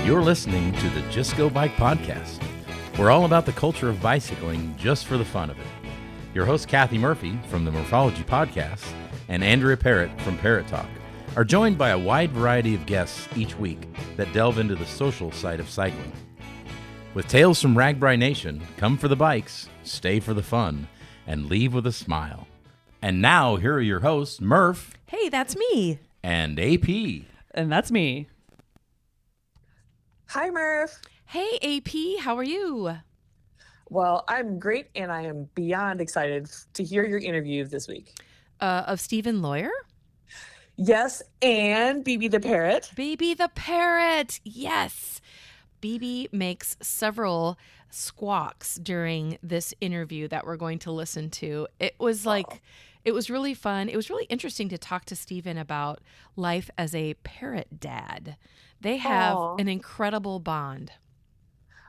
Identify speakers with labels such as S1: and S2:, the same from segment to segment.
S1: You're listening to the Just Go Bike podcast. We're all about the culture of bicycling just for the fun of it. Your host, Kathy Murphy from the Morphology Podcast and Andrea Parrott from Parrot Talk are joined by a wide variety of guests each week that delve into the social side of cycling. With tales from RAGBRAI Nation, come for the bikes, stay for the fun, and leave with a smile. And now, here are your hosts, Murph.
S2: Hey, that's me.
S1: And AP.
S3: And that's me.
S4: Hi, Murph.
S2: Hey, AP, how are you?
S4: Well, I'm great, and I am beyond excited to hear your interview this week.
S2: Of Stephen Lawyer?
S4: Yes, and Bebe the Parrot.
S2: Bebe the Parrot, yes. Bebe makes several squawks during this interview that we're going to listen to. It was it was really fun. It was really interesting to talk to Stephen about life as a parrot dad. They have an incredible bond.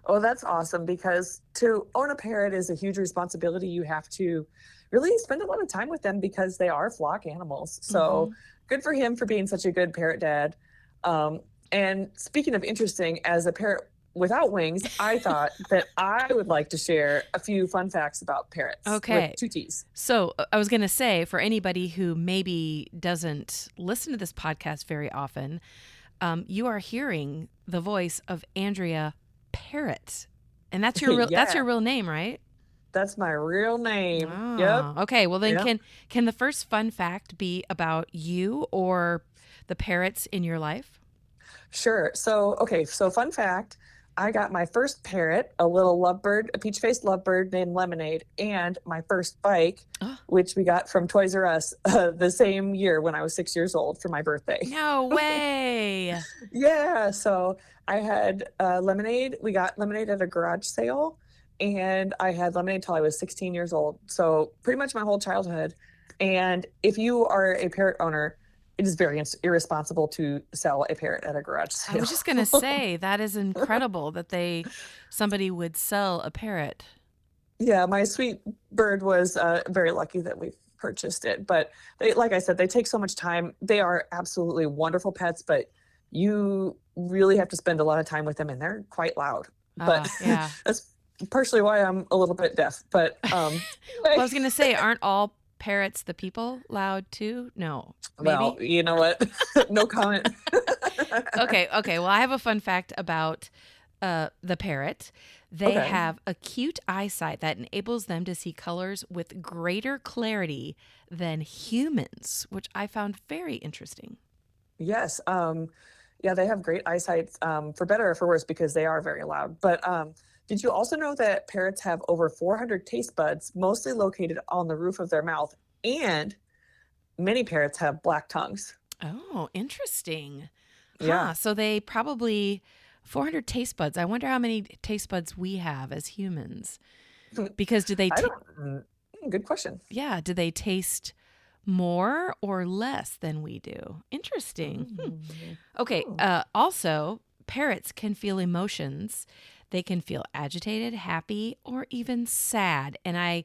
S4: Oh, that's awesome, because to own a parrot is a huge responsibility. You have to really spend a lot of time with them because they are flock animals. So good for him for being such a good parrot dad. And speaking of interesting, as a parrot without wings, I thought that I would like to share a few fun facts about parrots.
S2: Okay.
S4: With two T's.
S2: So I was going to say, for anybody who maybe doesn't listen to this podcast very often, you are hearing the voice of Andrea Parrott. And that's your that's your real name, right?
S4: That's my real name.
S2: Oh,
S4: Yep.
S2: Okay. Well, then
S4: Yep.
S2: can the first fun fact be about you or the parrots in your life?
S4: Sure. So fun fact, I got my first parrot, a little lovebird, a peach-faced lovebird named Lemonade, and my first bike, which we got from Toys R Us the same year when I was 6 years old for my birthday.
S2: No way.
S4: Yeah. So I had Lemonade. We got Lemonade at a garage sale, and I had Lemonade till I was 16 years old. So pretty much my whole childhood. And if you are a parrot owner, it is very irresponsible to sell a parrot at a garage sale.
S2: I was just going to say, that is incredible that somebody would sell a parrot.
S4: Yeah, my sweet bird was very lucky that we purchased it. But like I said, they take so much time. They are absolutely wonderful pets, but you really have to spend a lot of time with them, and they're quite loud. But
S2: yeah.
S4: That's partially why I'm a little bit deaf. But
S2: well, I was going to say, aren't all parrots the people loud too? No. Maybe?
S4: Well, you know what? No comment.
S2: Okay. Well, I have a fun fact about the parrot. They have acute eyesight that enables them to see colors with greater clarity than humans, which I found very interesting.
S4: Yes. Yeah, they have great eyesight, for better or for worse, because they are very loud. But did you also know that parrots have over 400 taste buds, mostly located on the roof of their mouth, and many parrots have black tongues?
S2: Oh, interesting.
S4: Yeah.
S2: So they probably 400 taste buds. I wonder how many taste buds we have as humans. Because do they
S4: good question.
S2: Yeah, do they taste more or less than we do? Interesting. Okay. Also, parrots can feel emotions. They can feel agitated, happy, or even sad. And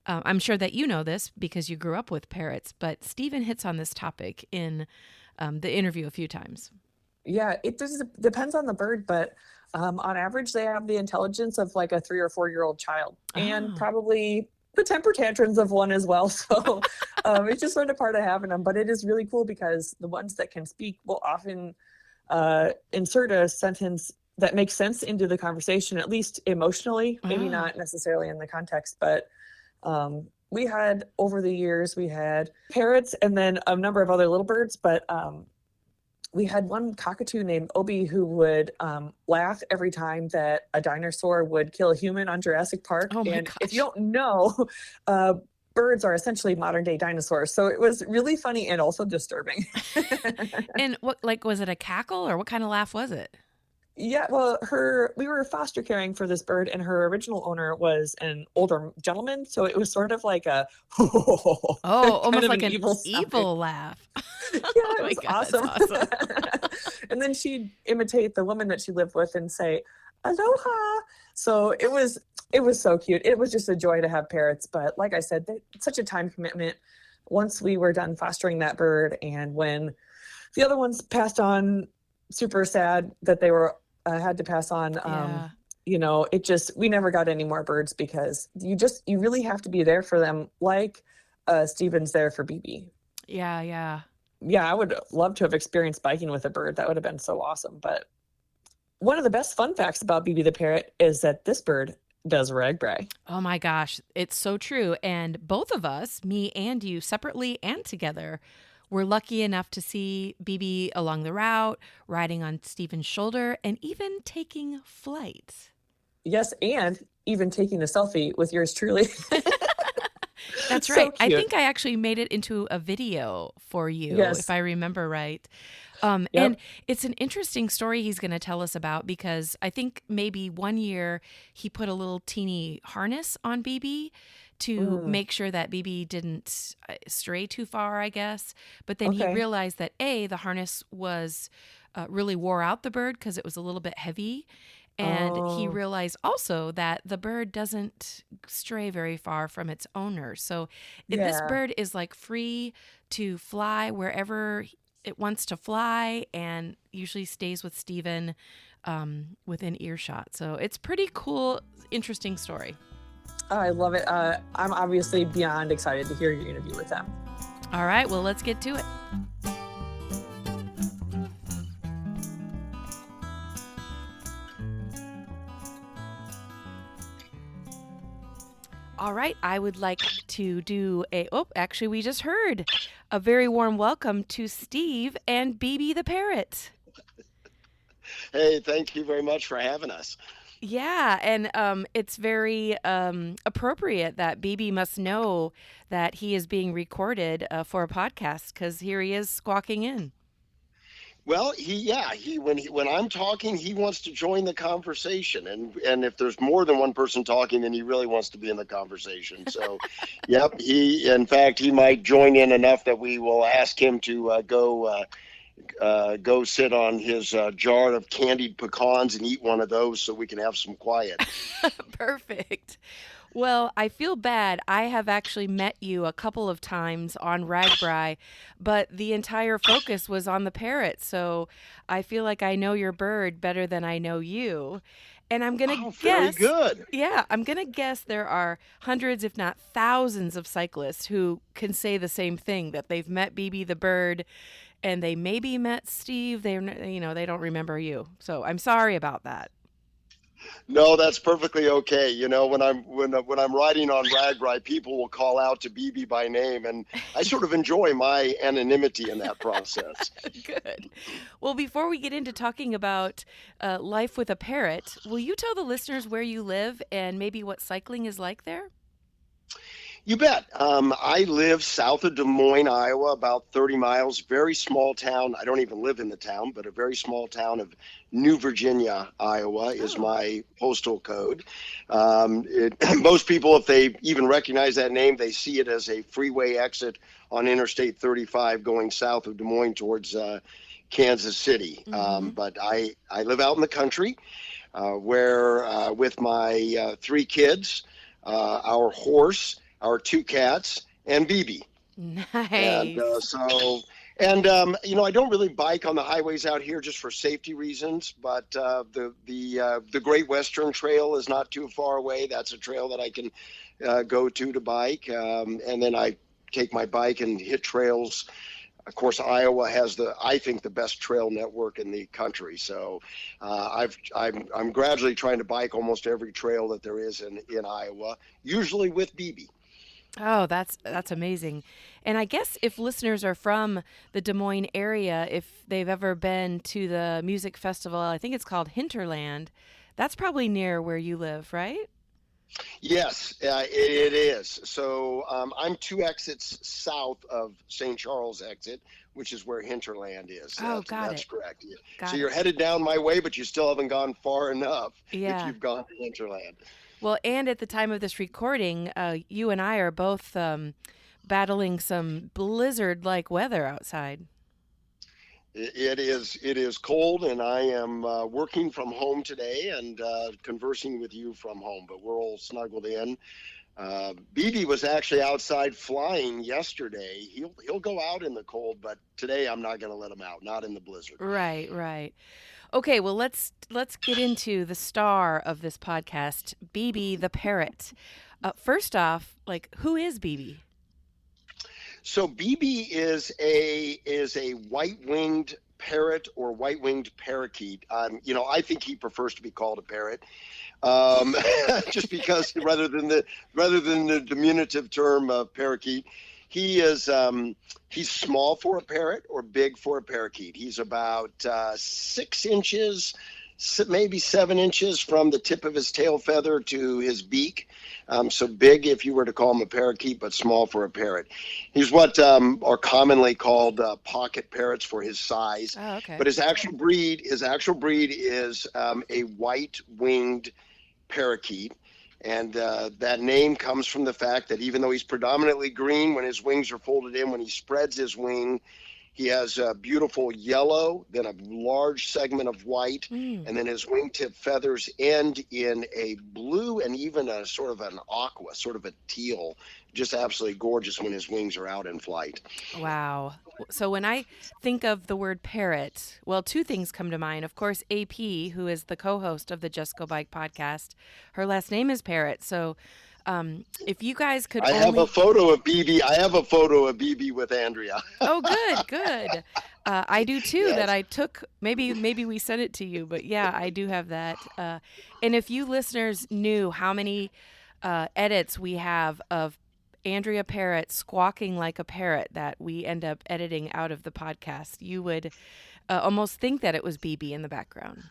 S2: I'm sure that you know this because you grew up with parrots, but Stephen hits on this topic in the interview a few times.
S4: Yeah, it depends on the bird, but on average, they have the intelligence of like a 3 or 4 year old child, and probably the temper tantrums of one as well. So it's just sort of part of having them. But it is really cool because the ones that can speak will often insert a sentence that makes sense into the conversation, at least emotionally, maybe not necessarily in the context. But we had, over the years, we had parrots and then a number of other little birds. But we had one cockatoo named Obi who would laugh every time that a dinosaur would kill a human on Jurassic Park.
S2: Oh my
S4: and
S2: gosh.
S4: If you don't know, birds are essentially modern day dinosaurs. So it was really funny and also disturbing.
S2: And was it a cackle or what kind of laugh was it?
S4: Yeah, well, we were foster caring for this bird, and her original owner was an older gentleman, so it was sort of like a
S2: almost like an
S4: evil
S2: laugh.
S4: Yeah,
S2: Oh
S4: it
S2: my
S4: was
S2: God,
S4: awesome.
S2: that's awesome.
S4: And then she'd imitate the woman that she lived with and say, "Aloha." So it was so cute. It was just a joy to have parrots, but like I said, it's such a time commitment. Once we were done fostering that bird, and when the other ones passed on, super sad that they were had to pass on.
S2: Yeah.
S4: We never got any more birds because you really have to be there for them, like Steven's there for BB.
S2: Yeah, yeah.
S4: Yeah, I would love to have experienced biking with a bird. That would have been so awesome. But one of the best fun facts about BB the Parrot is that this bird does RAGBRAI.
S2: Oh my gosh, it's so true. And both of us, me and you, separately and together, were lucky enough to see BB along the route, riding on Steven's shoulder, and even taking flight.
S4: Yes, and even taking a selfie with yours truly.
S2: That's
S4: So
S2: right. I
S4: cute.
S2: think I actually made it into a video for you,
S4: Yes.
S2: if I remember right.
S4: Yep.
S2: And it's an interesting story he's going to tell us about, because I think maybe one year he put a little teeny harness on BB to make sure that BB didn't stray too far, I guess. But then he
S4: Okay.
S2: realized that the harness was really wore out the bird because it was a little bit heavy. And he
S4: Oh.
S2: realized also that the bird doesn't stray very far from its owner. So this
S4: Yeah.
S2: bird is like free to fly wherever it wants to fly, and usually stays with Steven within earshot. So it's pretty cool, interesting story.
S4: I love it. I'm obviously beyond excited to hear your interview with them.
S2: All right, well, let's get to it. All right, I would like to do actually, we just heard a very warm welcome to Steve and BB the Parrot.
S3: Hey, thank you very much for having us.
S2: Yeah, and it's very appropriate that BB must know that he is being recorded for a podcast, because here he is squawking in.
S3: Well, when I'm talking, he wants to join the conversation, and if there's more than one person talking, then he really wants to be in the conversation. So, yep, in fact, he might join in enough that we will ask him to go sit on his jar of candied pecans and eat one of those so we can have some quiet.
S2: Perfect. Well, I feel bad. I have actually met you a couple of times on RAGBRAI, but the entire focus was on the parrot. So I feel like I know your bird better than I know you. And I'm going to
S3: very
S2: guess.
S3: good.
S2: Yeah, I'm going to guess there are hundreds, if not thousands, of cyclists who can say the same thing, that they've met BB the bird and they maybe met Steve. They don't remember you. So I'm sorry about that.
S3: No, that's perfectly okay. You know, when I'm writing on RAGBRAI, people will call out to BB by name, and I sort of enjoy my anonymity in that process.
S2: Good. Well, before we get into talking about life with a parrot, will you tell the listeners where you live and maybe what cycling is like there?
S3: You bet. I live south of Des Moines, Iowa, about 30 miles, very small town. I don't even live in the town, but a very small town of New Virginia, Iowa is my postal code. Most people, if they even recognize that name, they see it as a freeway exit on Interstate 35 going south of Des Moines towards Kansas City. But I live out in the country where with my 3 kids, our horse, our 2 cats, and BB.
S2: Nice.
S3: And I don't really bike on the highways out here just for safety reasons, but the Great Western Trail is not too far away. That's a trail that I can go to bike, and then I take my bike and hit trails. Of course, Iowa has I think the best trail network in the country. So I'm gradually trying to bike almost every trail that there is in Iowa, usually with BB.
S2: Oh, that's amazing. And I guess if listeners are from the Des Moines area, if they've ever been to the music festival, I think it's called Hinterland, that's probably near where you live, right?
S3: Yes, it is. So I'm 2 exits south of St. Charles exit, which is where Hinterland is. That's correct. So you're headed down my way, but you still haven't gone far enough if you've gone to Hinterland.
S2: Well, and at the time of this recording, you and I are both battling some blizzard-like weather outside.
S3: It is cold, and I am working from home today and conversing with you from home, but we're all snuggled in. BB was actually outside flying yesterday. He'll go out in the cold, but today I'm not going to let him out, not in the blizzard.
S2: Right. Okay, well let's get into the star of this podcast, Bebe the Parrot. First off, like, who is Bebe?
S3: So Bebe is a white-winged parrot or white-winged parakeet. I think he prefers to be called a parrot, just because rather than the diminutive term parakeet. He's small for a parrot or big for a parakeet. He's about 6 inches, maybe 7 inches from the tip of his tail feather to his beak. So big if you were to call him a parakeet, but small for a parrot. He's what are commonly called pocket parrots for his size.
S2: Oh, okay.
S3: But his actual breed is a white-winged parakeet. And that name comes from the fact that even though he's predominantly green when his wings are folded in, when he spreads his wing, he has a beautiful yellow, then a large segment of white, and then his wingtip feathers end in a blue and even a sort of an aqua, sort of a teal. Just absolutely gorgeous when his wings are out in flight.
S2: Wow. So when I think of the word parrot, well, two things come to mind. Of course, AP, who is the co-host of the Just Go Bike podcast, her last name is Parrot. So if you guys could
S3: have a photo of Bebe. I have a photo of Bebe with Andrea.
S2: Oh, good. I do too.
S3: Yes.
S2: That I took. Maybe we sent it to you, but yeah, I do have that. And if you listeners knew how many edits we have of Andrea Parrot squawking like a parrot that we end up editing out of the podcast, you would almost think that it was Bebe in the background.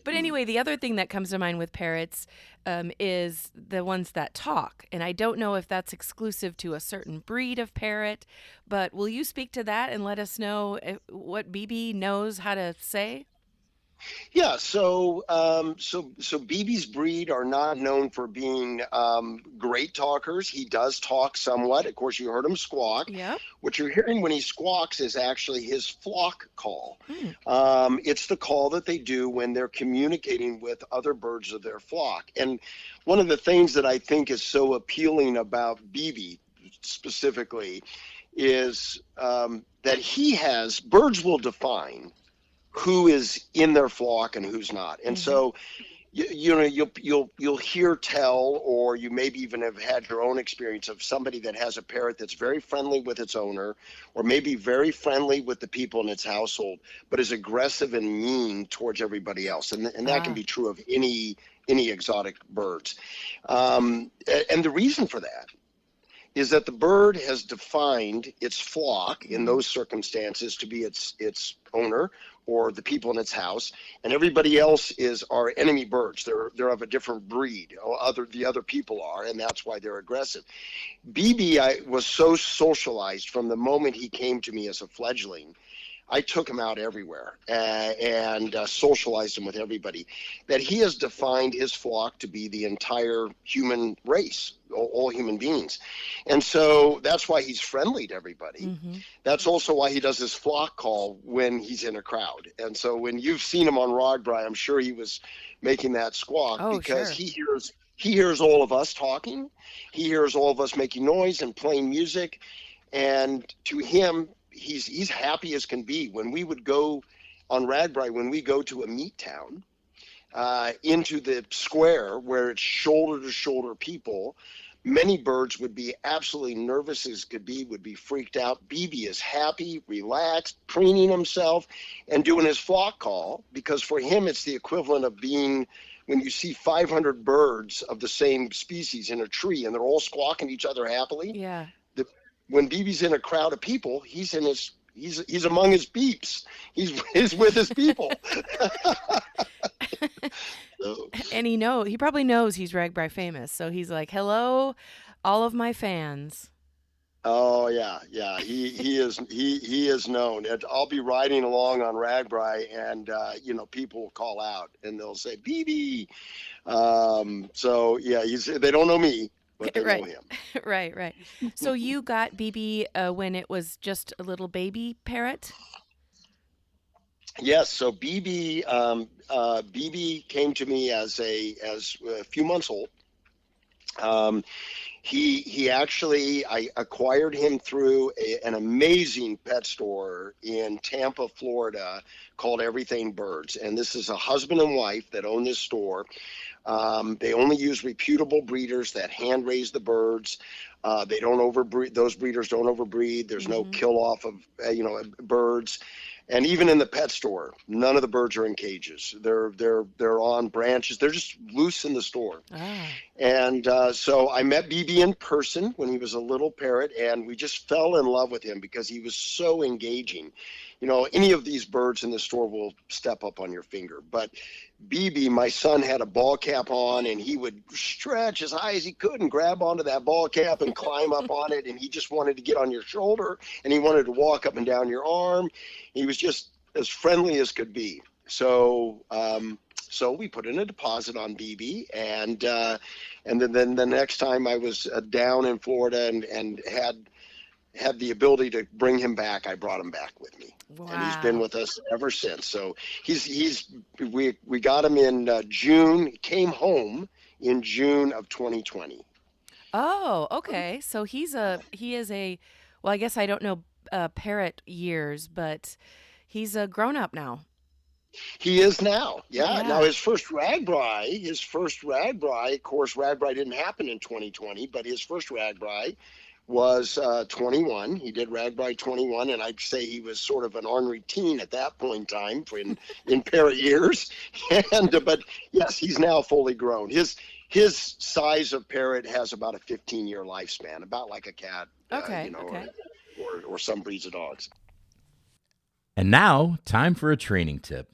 S2: But anyway, the other thing that comes to mind with parrots is the ones that talk. And I don't know if that's exclusive to a certain breed of parrot, but will you speak to that and let us know what Bebe knows how to say?
S3: Yeah, so Bebe's breed are not known for being great talkers. He does talk somewhat. Of course, you heard him squawk.
S2: Yep.
S3: What you're hearing when he squawks is actually his flock call. It's the call that they do when they're communicating with other birds of their flock. And one of the things that I think is so appealing about Bebe specifically is that birds will define who is in their flock and who's not. And so you'll hear tell, or you maybe even have had your own experience of somebody that has a parrot that's very friendly with its owner, or maybe very friendly with the people in its household, but is aggressive and mean towards everybody else. And that can be true of any exotic birds. And the reason for that is that the bird has defined its flock in those circumstances to be its owner or the people in its house, and everybody else are enemy birds. They're of a different breed, the other people are, and that's why they're aggressive. Bebe was so socialized from the moment he came to me as a fledgling. I took him out everywhere and socialized him with everybody, that he has defined his flock to be the entire human race, all human beings. And so that's why he's friendly to everybody. That's also why he does his flock call when he's in a crowd. And so when you've seen him on RAGBRAI, I'm sure he was making that squawk because he hears all of us talking. He hears all of us making noise and playing music. And to him, he's happy as can be. When we would go on RAGBRAI, when we go to a meat town, into the square where it's shoulder to shoulder people, many birds would be absolutely nervous as could be, would be freaked out. Bebe is happy, relaxed, preening himself and doing his flock call, because for him it's the equivalent of being when you see 500 birds of the same species in a tree and they're all squawking each other happily.
S2: Yeah.
S3: When Bebe's in a crowd of people, he's among his peeps. He's with his people.
S2: And he probably knows he's RAGBRAI famous. So he's like, hello, all of my fans.
S3: Oh yeah. He is known. And I'll be riding along on RAGBRAI, and people will call out and they'll say Bebe. So yeah, they don't know me, but they know him.
S2: Right. So you got Bebe when it was just a little baby parrot?
S3: Yes. So Bebe came to me as a few months old. He actually, I acquired him through an amazing pet store in Tampa, Florida, called Everything Birds. And this is a husband and wife that own this store. They only use reputable breeders that hand raise the birds. They don't overbreed. Those breeders don't overbreed. There's no kill off of birds. And even in the pet store, none of the birds are in cages. They're on branches. They're just loose in the store. Ah. And so I met Bebe in person when he was a little parrot, and we just fell in love with him because he was so engaging. Any of these birds in the store will step up on your finger. But Bebe, my son, had a ball cap on, and he would stretch as high as he could and grab onto that ball cap and climb up on it. And he just wanted to get on your shoulder, and he wanted to walk up and down your arm. He was just as friendly as could be. So we put in a deposit on Bebe, and then the next time I was down in Florida and had the ability to bring him back, I brought him back with me. Wow. And he's been with us ever since. So we got him in June. He came home in June of 2020.
S2: Oh, okay. So he is a, well, I guess I don't know parrot years, but he's a grown up now.
S3: He is now. Yeah. Now his first RAGBRAI, of course, RAGBRAI didn't happen in 2020, but his first RAGBRAI was 21. He did RAGBRAI 21, and I'd say he was sort of an ornery teen at that point in time in parrot years. But yes, he's now fully grown. His size of parrot has about a 15-year lifespan, about like a cat.
S2: Okay.
S3: Or some breeds of dogs.
S1: And now, time for a training tip.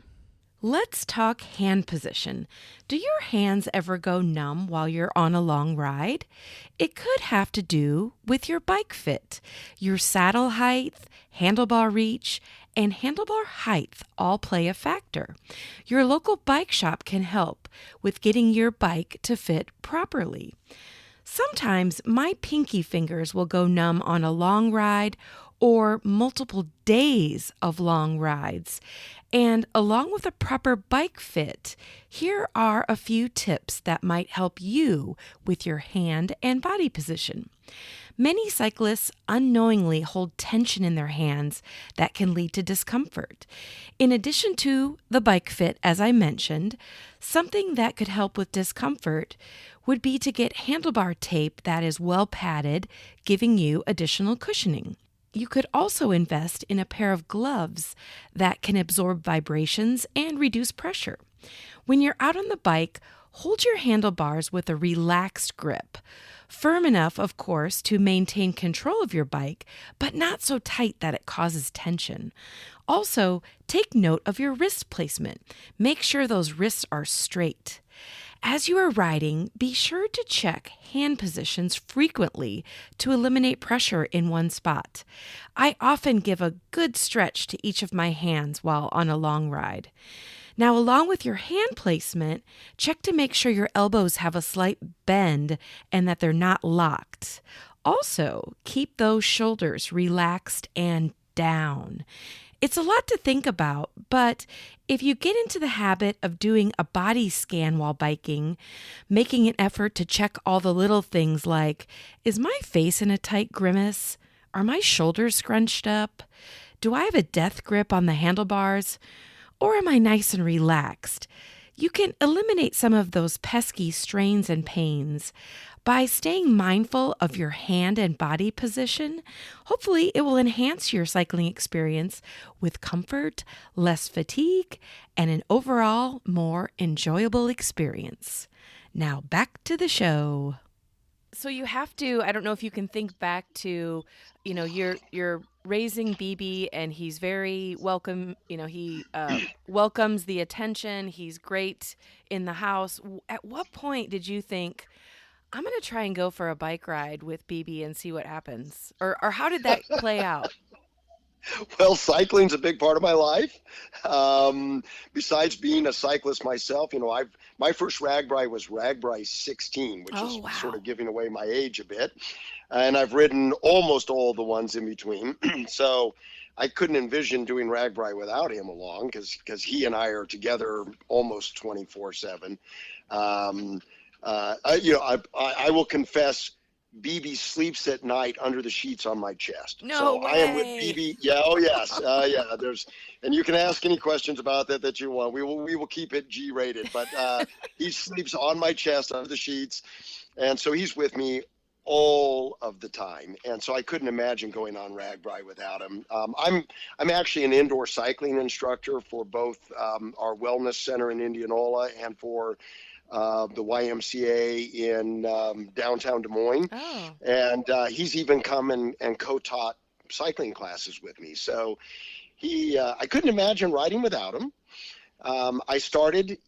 S2: Let's talk hand position. Do your hands ever go numb while you're on a long ride? It could have to do with your bike fit. Your saddle height, handlebar reach, and handlebar height all play a factor. Your local bike shop can help with getting your bike to fit properly. Sometimes my pinky fingers will go numb on a long ride or multiple days of long rides. And along with a proper bike fit, here are a few tips that might help you with your hand and body position. Many cyclists unknowingly hold tension in their hands that can lead to discomfort. In addition to the bike fit, as I mentioned, something that could help with discomfort would be to get handlebar tape that is well padded, giving you additional cushioning. You could also invest in a pair of gloves that can absorb vibrations and reduce pressure. When you're out on the bike, hold your handlebars with a relaxed grip. Firm enough, of course, to maintain control of your bike, but not so tight that it causes tension. Also, take note of your wrist placement. Make sure those wrists are straight. As you are riding, be sure to check hand positions frequently to eliminate pressure in one spot. I often give a good stretch to each of my hands while on a long ride. Now, along with your hand placement, check to make sure your elbows have a slight bend and that they're not locked. Also, keep those shoulders relaxed and down. It's a lot to think about, but if you get into the habit of doing a body scan while biking, making an effort to check all the little things like, is my face in a tight grimace? Are my shoulders scrunched up? Do I have a death grip on the handlebars? Or am I nice and relaxed? You can eliminate some of those pesky strains and pains by staying mindful of your hand and body position. Hopefully, it will enhance your cycling experience with comfort, less fatigue, and an overall more enjoyable experience. Now, back to the show. So you have to, I don't know if you can think back to, you're raising Bebe and he's very welcome. He welcomes the attention. He's great in the house. At what point did you think, I'm going to try and go for a bike ride with Bebe and see what happens? Or how did that play out?
S3: Well, cycling's a big part of my life. Besides being a cyclist myself, my first RAGBRAI was RAGBRAI 16, which is sort of giving away my age a bit. And I've ridden almost all the ones in between. So I couldn't envision doing RAGBRAI without him along because he and I are together almost 24/7. I will confess, BB sleeps at night under the sheets on my chest.
S2: No
S3: so
S2: way.
S3: I am with BB. Yeah, oh yes, yeah. And you can ask any questions about that you want. We will keep it G-rated. But he sleeps on my chest under the sheets, and so he's with me all of the time. And so I couldn't imagine going on RAGBRAI without him. I'm actually an indoor cycling instructor for both our wellness center in Indianola and for the YMCA in downtown Des Moines.
S2: Oh.
S3: And he's even come and co-taught cycling classes with me. So I couldn't imagine riding without him.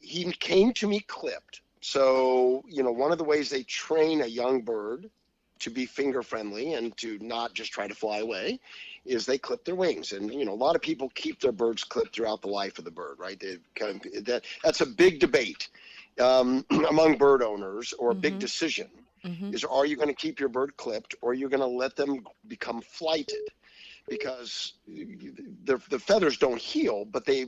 S3: He came to me clipped. So, one of the ways they train a young bird to be finger friendly and to not just try to fly away is they clip their wings. And, a lot of people keep their birds clipped throughout the life of the bird, right? That's a big debate among bird owners, or a big decision is, are you going to keep your bird clipped, or are you going to let them become flighted? Because the feathers don't heal, but they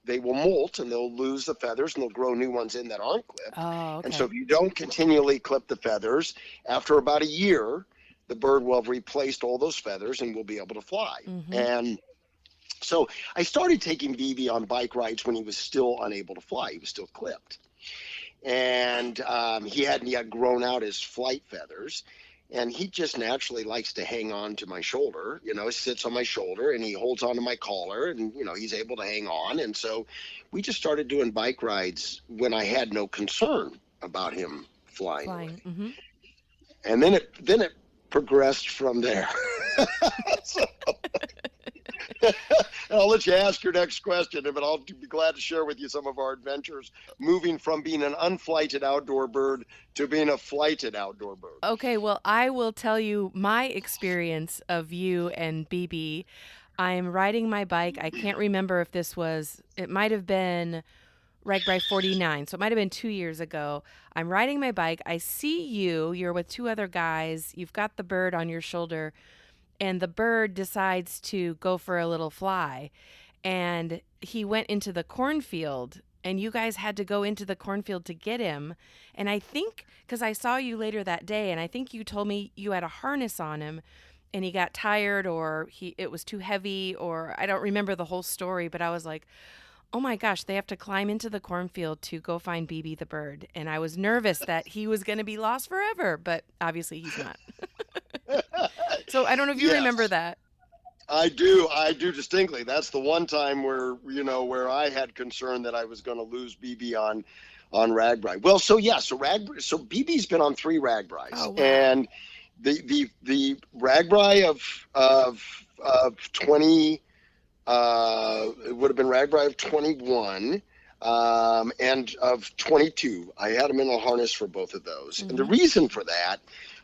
S3: will molt, and they'll lose the feathers, and they'll grow new ones in that aren't clipped.
S2: Oh, okay.
S3: And so if you don't continually clip the feathers, after about a year, the bird will have replaced all those feathers and will be able to fly. And so I started taking BB on bike rides when he was still unable to fly. He was still clipped. And he hadn't yet grown out his flight feathers. And he just naturally likes to hang on to my shoulder, he sits on my shoulder and he holds onto my collar, and, he's able to hang on. And so we just started doing bike rides when I had no concern about him flying away. And then it progressed from there. So, and I'll let you ask your next question, but I'll be glad to share with you some of our adventures moving from being an unflighted outdoor bird to being a flighted outdoor bird.
S2: Okay, well, I will tell you my experience of you and BB. I'm riding my bike. I can't remember if it might have been RAGBRAI 49, so it might have been 2 years ago. I'm riding my bike. I see you're with two other guys. You've got the bird on your shoulder, and the bird decides to go for a little fly. And he went into the cornfield, and you guys had to go into the cornfield to get him. And I think, because I saw you later that day, and I think you told me you had a harness on him, and he got tired, or it was too heavy, or I don't remember the whole story, but I was like, oh my gosh, they have to climb into the cornfield to go find BB the bird. And I was nervous that he was going to be lost forever, but obviously he's not. So I don't know if you remember that.
S3: I do distinctly. That's the one time where I had concern that I was going to lose BB on RAGBRAI. Well, so BB's been on 3 RAGBRAIs.
S2: Oh, wow.
S3: And the RAGBRAI of 20 it would have been RAGBRAI of 21 and of 22. I had him in a harness for both of those. And the reason for that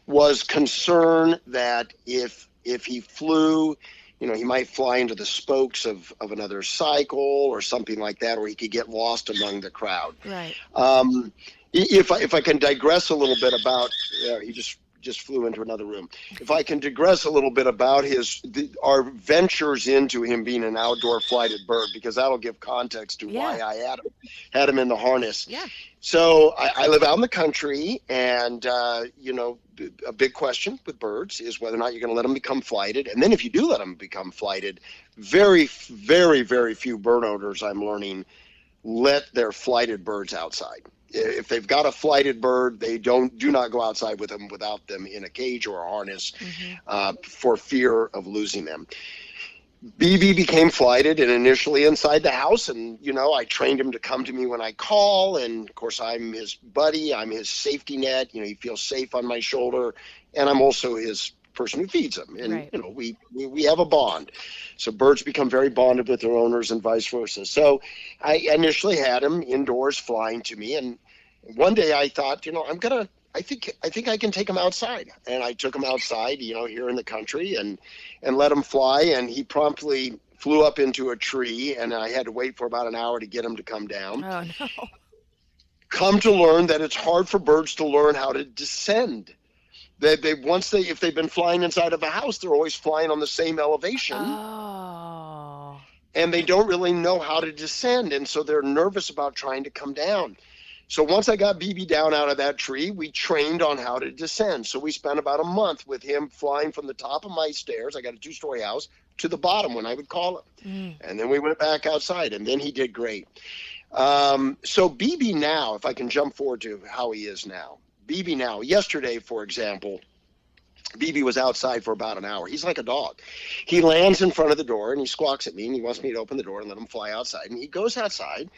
S3: was concern that if he flew, he might fly into the spokes of another cycle or something like that, or he could get lost among the crowd.
S2: Right.
S3: If I can digress a little bit about, he just flew into another room. If I can digress a little bit about our ventures into him being an outdoor flighted bird, because that'll give context to why I had him in the harness.
S2: Yeah.
S3: So I live out in the country, and a big question with birds is whether or not you're going to let them become flighted. And then if you do let them become flighted, very, very, very few bird owners, I'm learning, let their flighted birds outside. If they've got a flighted bird, they do not go outside with them without them in a cage or a harness for fear of losing them. BB became flighted, and initially inside the house, and I trained him to come to me when I call, and of course I'm his buddy, I'm his safety net. He feels safe on my shoulder, and I'm also his person who feeds them, and
S2: right.
S3: we have a bond. So birds become very bonded with their owners and vice versa. So I initially had him indoors flying to me, and one day I thought, I think I can take him outside. And I took him outside, here in the country, and let him fly. And he promptly flew up into a tree, and I had to wait for about an hour to get him to come down.
S2: Oh, no.
S3: Come to learn that it's hard for birds to learn how to descend. If they've been flying inside of a house, they're always flying on the same elevation.
S2: Oh.
S3: And they don't really know how to descend. And so they're nervous about trying to come down. So once I got BB down out of that tree, we trained on how to descend. So we spent about a month with him flying from the top of my stairs. I got a 2-story house to the bottom when I would call him. And then we went back outside, and then he did great. So BB now, if I can jump forward to how he is now. BB now, yesterday, for example, BB was outside for about an hour. He's like a dog. He lands in front of the door and he squawks at me and he wants me to open the door and let him fly outside. And he goes outside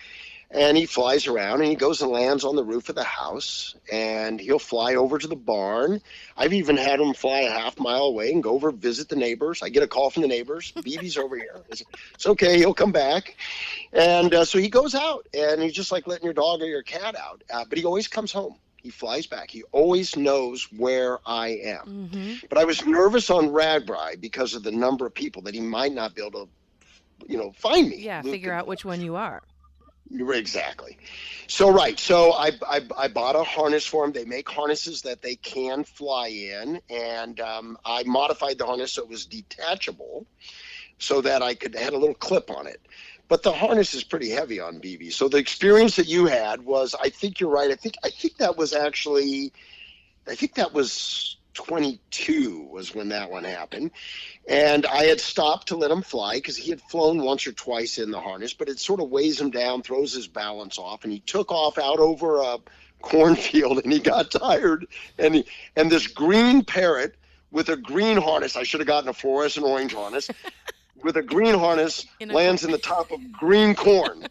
S3: and he flies around and he goes and lands on the roof of the house and he'll fly over to the barn. I've even had him fly a half mile away and go over visit the neighbors. I get a call from the neighbors. BB's over here. It's okay. He'll come back. And so he goes out and he's just like letting your dog or your cat out. But he always comes home. He flies back. He always knows where I am. But I was nervous on RAGBRAI because of the number of people that he might not be able to, find me.
S2: Yeah, figure out which one you are.
S3: Exactly. So, right. So I bought a harness for him. They make harnesses that they can fly in. And I modified the harness so it was detachable so that I had a little clip on it. But the harness is pretty heavy on BB. So the experience that you had was, I think you're right. I think that was 22 was when that one happened. And I had stopped to let him fly because he had flown once or twice in the harness, but it sort of weighs him down, throws his balance off, and he took off out over a cornfield and he got tired. And this green parrot with a green harness, I should have gotten a fluorescent orange harness, with a green harness lands in the top of green corn.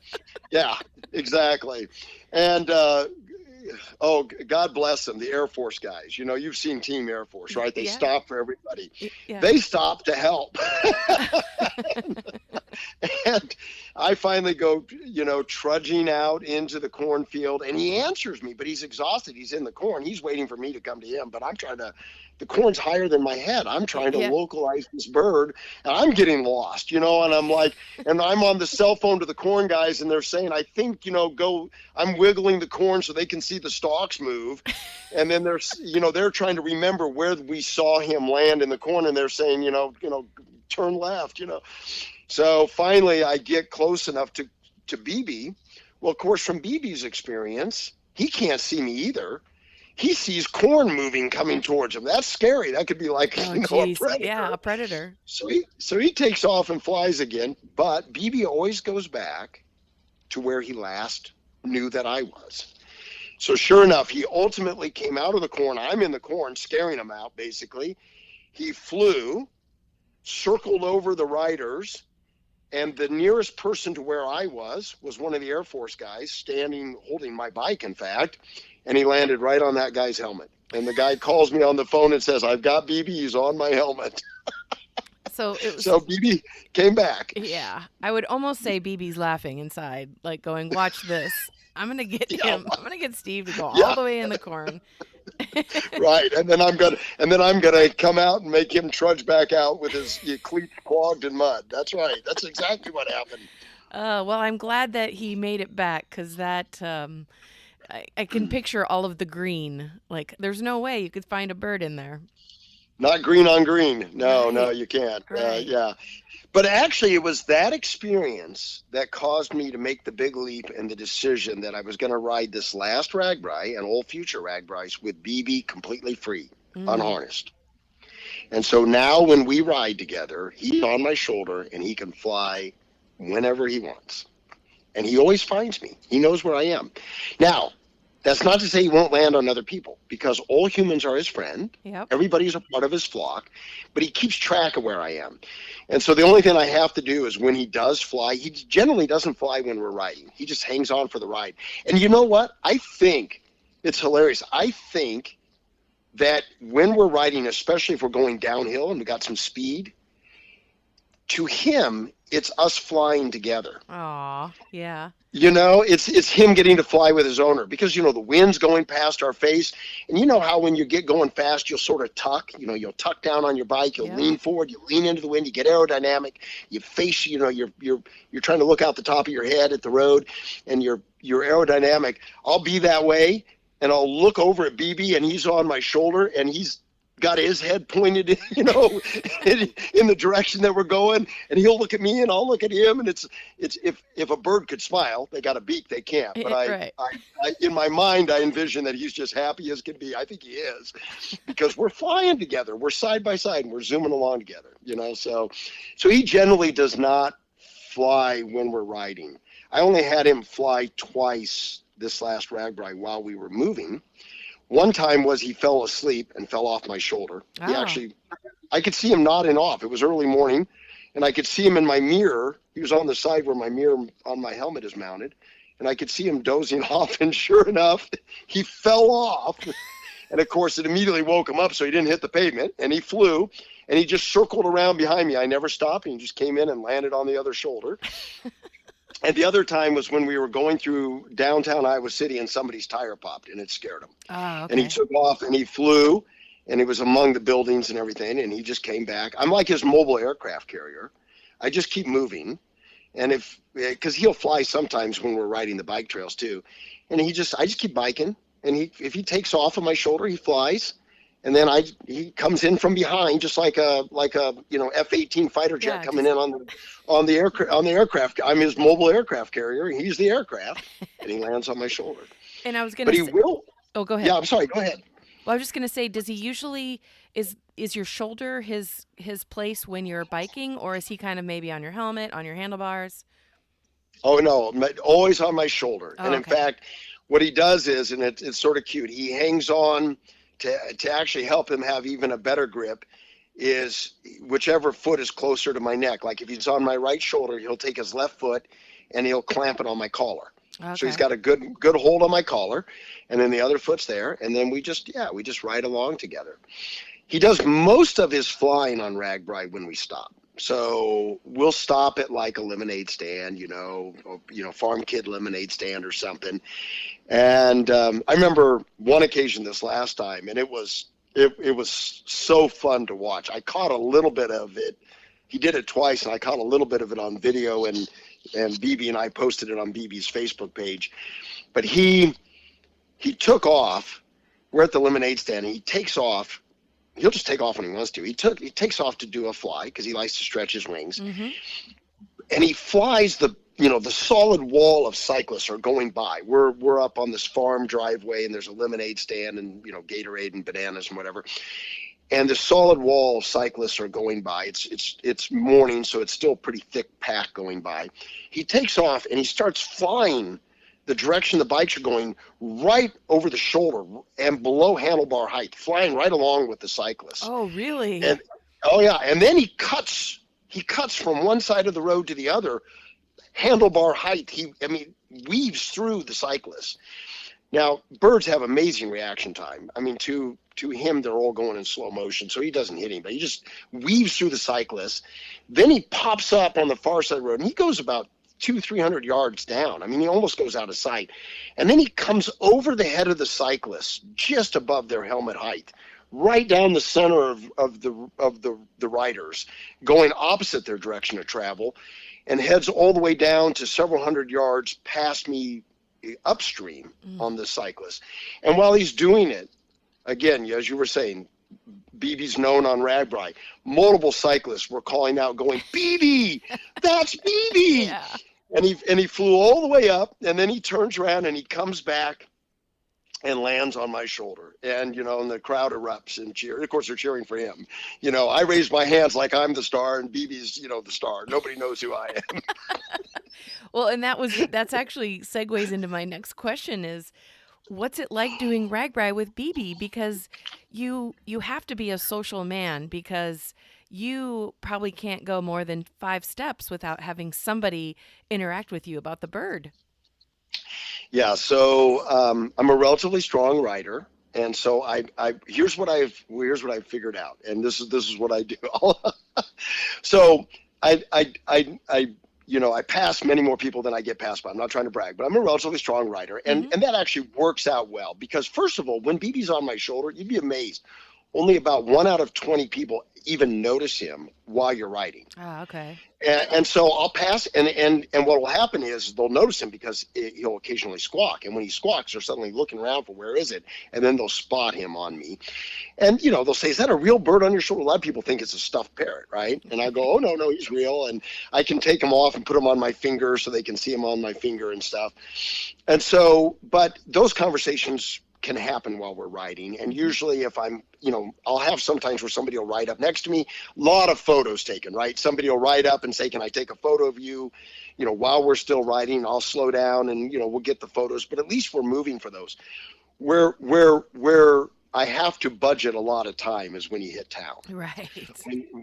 S3: Yeah, exactly. And, God bless them, the Air Force guys. You've seen Team Air Force, right? They stop for everybody. Yeah. They stop to help. And I finally go, trudging out into the cornfield, and he answers me, but he's exhausted. He's in the corn. He's waiting for me to come to him, but the corn's higher than my head. I'm trying to localize this bird, and I'm getting lost, and I'm like, and I'm on the cell phone to the corn guys, and they're saying, I think, I'm wiggling the corn so they can see the stalks move. And then they're trying to remember where we saw him land in the corn, and they're saying, turn left, So finally I get close enough to BB. Well, of course, from BB's experience, he can't see me either. He sees corn moving coming towards him. That's scary. That could be like a predator.
S2: Yeah, a predator.
S3: So he takes off and flies again. But BB always goes back to where he last knew that I was. So sure enough, he ultimately came out of the corn. I'm in the corn, scaring him out, basically. He flew, circled over the riders, and the nearest person to where I was one of the Air Force guys standing, holding my bike, in fact. And he landed right on that guy's helmet. And the guy calls me on the phone and says, I've got BB, he's on my helmet. So BB came back.
S2: Yeah. I would almost say BB's laughing inside, like going, watch this. I'm going to get him. I'm going to get Steve to go all the way in the corn.
S3: Right. And then I'm going to come out and make him trudge back out with his cleats clogged in mud. That's right. That's exactly what happened.
S2: Well, I'm glad that he made it back, because that... I can picture all of the green. Like, there's no way you could find a bird in there.
S3: Not green on green. No, you can't.
S2: Right.
S3: Yeah. But actually, it was that experience that caused me to make the big leap and the decision that I was going to ride this last RAGBRAI and all future RAGBRAIs with BB completely free, unharnessed. And so now when we ride together, he's on my shoulder and he can fly whenever he wants. And he always finds me. He knows where I am. Now, that's not to say he won't land on other people, because all humans are his friend.
S2: Yep.
S3: Everybody's a part of his flock, but he keeps track of where I am. And so the only thing I have to do is when he does fly, he generally doesn't fly when we're riding. He just hangs on for the ride. And you know what? I think it's hilarious. I think that when we're riding, especially if we're going downhill and we got some speed, to him, it's us flying together.
S2: Aw, yeah.
S3: It's him getting to fly with his owner, because, the wind's going past our face. And you know how when you get going fast, you'll sort of tuck, you'll tuck down on your bike, you'll lean forward, you lean into the wind, you get aerodynamic, you face, you're trying to look out the top of your head at the road, and you're aerodynamic. I'll be that way, and I'll look over at BB, and he's on my shoulder, and he's got his head pointed, in the direction that we're going, and he'll look at me and I'll look at him. And it's if a bird could smile, they got a beak, they can't. But
S2: Right.
S3: I in my mind, I envision that he's just happy as can be. I think he is, because we're flying together, we're side by side, and we're zooming along together. So he generally does not fly when we're riding. I only had him fly twice this last RAGBRAI while we were moving. One time was he fell asleep and fell off my shoulder.
S2: Oh.
S3: I could see him nodding off. It was early morning, and I could see him in my mirror. He was on the side where my mirror on my helmet is mounted, and I could see him dozing off, and sure enough, he fell off. And of course, it immediately woke him up, so he didn't hit the pavement, and he flew, and he just circled around behind me. I never stopped, and he just came in and landed on the other shoulder. And the other time was when we were going through downtown Iowa City and somebody's tire popped and it scared him.
S2: Oh, okay.
S3: And he took off and he flew, and he was among the buildings and everything, and he just came back. I'm like his mobile aircraft carrier. I just keep moving. And because he'll fly sometimes when we're riding the bike trails too. And I just keep biking. And if he takes off on my shoulder, he flies. And then he comes in from behind, just like a F-18 fighter jet coming in on the aircraft. I'm his mobile aircraft carrier. He's the aircraft, and he lands on my shoulder.
S2: And I was going to
S3: But he will.
S2: Oh, go ahead.
S3: Yeah, I'm sorry. Go ahead.
S2: Well, I was just going to say, does he usually is your shoulder his place when you're biking, or is he kind of maybe on your helmet, on your handlebars?
S3: Oh no, always on my shoulder.
S2: Oh,
S3: and in
S2: okay.
S3: fact, what he does is, and it's sort of cute, he hangs on to actually help him have even a better grip, is whichever foot is closer to my neck. Like if he's on my right shoulder, he'll take his left foot and he'll clamp it on my collar.
S2: Okay.
S3: So he's got a good hold on my collar, and then the other foot's there, and then we just ride along together. He does most of his flying on RAGBRAI when we stop. So we'll stop at like a lemonade stand, farm kid lemonade stand or something. And I remember one occasion this last time, and it was so fun to watch. I caught a little bit of it. He did it twice, and I caught a little bit of it on video, and Bebe and I posted it on Bebe's Facebook page. But he took off. We're at the lemonade stand, and he takes off. He'll just take off when he wants to. He takes off to do a fly because he likes to stretch his wings.
S2: Mm-hmm.
S3: And he flies the solid wall of cyclists are going by. We're up on this farm driveway, and there's a lemonade stand and, Gatorade and bananas and whatever. And the solid wall of cyclists are going by. It's morning, so it's still pretty thick pack going by. He takes off and he starts flying the direction the bikes are going, right over the shoulder and below handlebar height, flying right along with the cyclists.
S2: Oh, really?
S3: And and then he cuts from one side of the road to the other, handlebar height. He weaves through the cyclists. Now, birds have amazing reaction time. I mean, to him, they're all going in slow motion, so he doesn't hit anybody. He just weaves through the cyclists. Then he pops up on the far side of the road, and he goes about 200-300 yards down. I mean, he almost goes out of sight. And then he comes over the head of the cyclists, just above their helmet height, right down the center of the riders, going opposite their direction of travel, and heads all the way down to several hundred yards past me upstream on the cyclist. And while he's doing it, again, as you were saying, Bebe's known on RAGBRAI. Multiple cyclists were calling out, going, "Bebe, that's Bebe!"
S2: Yeah.
S3: And he flew all the way up, and then he turns around and he comes back and lands on my shoulder. And and the crowd erupts and cheers. Of course, they're cheering for him. I raise my hands like I'm the star, and Bebe's the star. Nobody knows who I am.
S2: Well, and that's actually segues into my next question is, what's it like doing RAGBRAI with Bebe? Because you have to be a social man, because you probably can't go more than 5 steps without having somebody interact with you about the bird.
S3: Yeah, so I'm a relatively strong rider, and so here's what I've figured out, and this is what I do. So I pass many more people than I get passed by. I'm not trying to brag, but I'm a relatively strong rider, and that actually works out well, because first of all, when Bebe's on my shoulder, you'd be amazed. only about 1 out of 20 people even notice him while you're riding.
S2: Ah, okay.
S3: And so I'll pass, and what will happen is they'll notice him because he'll occasionally squawk. And when he squawks, they're suddenly looking around for where is it, and then they'll spot him on me. And, they'll say, is that a real bird on your shoulder? A lot of people think it's a stuffed parrot, right? And I go, oh, no, he's real. And I can take him off and put him on my finger so they can see him on my finger and stuff. And so, but those conversations can happen while we're riding. And usually if I'm, I'll have sometimes where somebody will ride up next to me, a lot of photos taken, right? Somebody will ride up and say, can I take a photo of you, while we're still riding? I'll slow down and, we'll get the photos, but at least we're moving for those. Where I have to budget a lot of time is when you hit town.
S2: Right.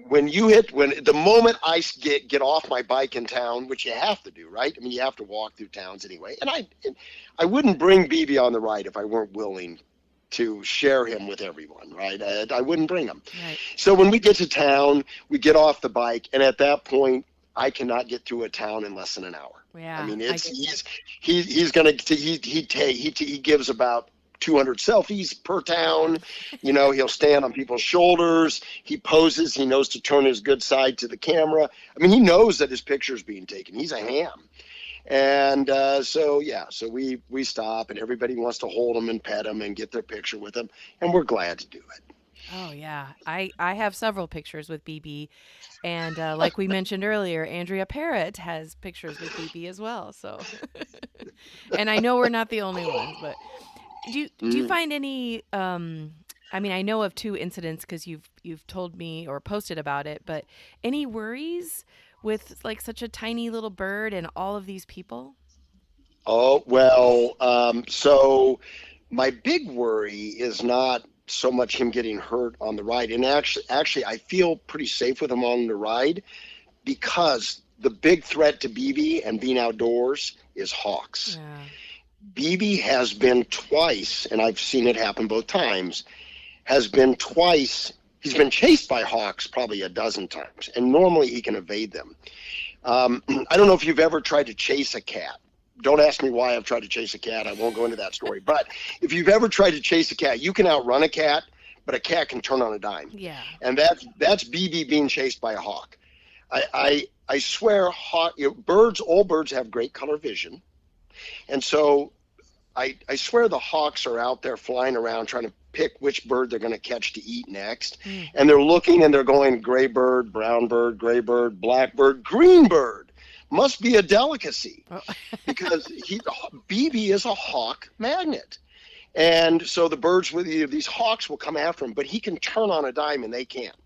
S3: When the moment I get off my bike in town, which you have to do, right? I mean, you have to walk through towns anyway. And I wouldn't bring Bebe on the ride if I weren't willing to share him with everyone, right? I wouldn't bring him.
S2: Right.
S3: So when we get to town, we get off the bike, and at that point, I cannot get through a town in less than an hour.
S2: Yeah.
S3: I mean, he gives about 200 selfies per town. He'll stand on people's shoulders. He poses. He knows to turn his good side to the camera. I mean, he knows that his picture's being taken. He's a ham. And so we stop, and everybody wants to hold him and pet him and get their picture with him, and we're glad to do it.
S2: Oh, yeah. I have several pictures with Bebe. And like we mentioned earlier, Andrea Parrott has pictures with Bebe as well. So, and I know we're not the only ones, but do you find any, I mean, I know of 2 incidents because you've told me or posted about it, but any worries with like such a tiny little bird and all of these people?
S3: Oh, well, so my big worry is not so much him getting hurt on the ride. And actually, I feel pretty safe with him on the ride because the big threat to Bebe and being outdoors is hawks.
S2: Yeah.
S3: Bebe has been twice, and I've seen it happen both times, he's been chased by hawks probably a dozen times, and normally he can evade them. I don't know if you've ever tried to chase a cat. Don't ask me why I've tried to chase a cat. I won't go into that story. But if you've ever tried to chase a cat, you can outrun a cat, but a cat can turn on a dime.
S2: Yeah.
S3: And that's Bebe being chased by a hawk. I swear, all birds have great color vision. And so I swear the hawks are out there flying around trying to pick which bird they're going to catch to eat next. And they're looking and they're going gray bird, brown bird, gray bird, black bird, green bird. Must be a delicacy because Bebe is a hawk magnet. And so the birds with these hawks will come after him, but he can turn on a dime and they can't.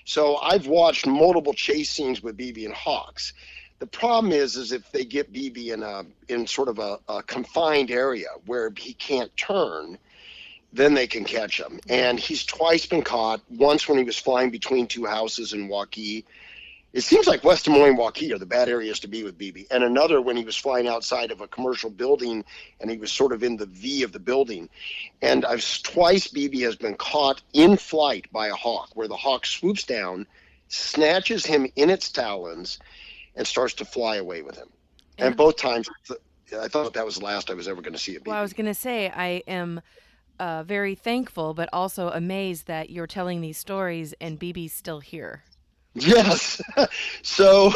S3: So I've watched multiple chase scenes with Bebe and hawks. The problem is if they get Bebe in sort of a confined area where he can't turn, then they can catch him. And he's twice been caught, once when he was flying between 2 houses in Waukee. It seems like West Des Moines, Waukee are the bad areas to be with Bebe. And another when he was flying outside of a commercial building and he was sort of in the V of the building. And twice Bebe has been caught in flight by a hawk, where the hawk swoops down, snatches him in its talons, and starts to fly away with him. And both times, I thought that was the last I was ever going to see it.
S2: Well, I was going to say, I am very thankful, but also amazed that you're telling these stories and Bebe's still here.
S3: Yes. So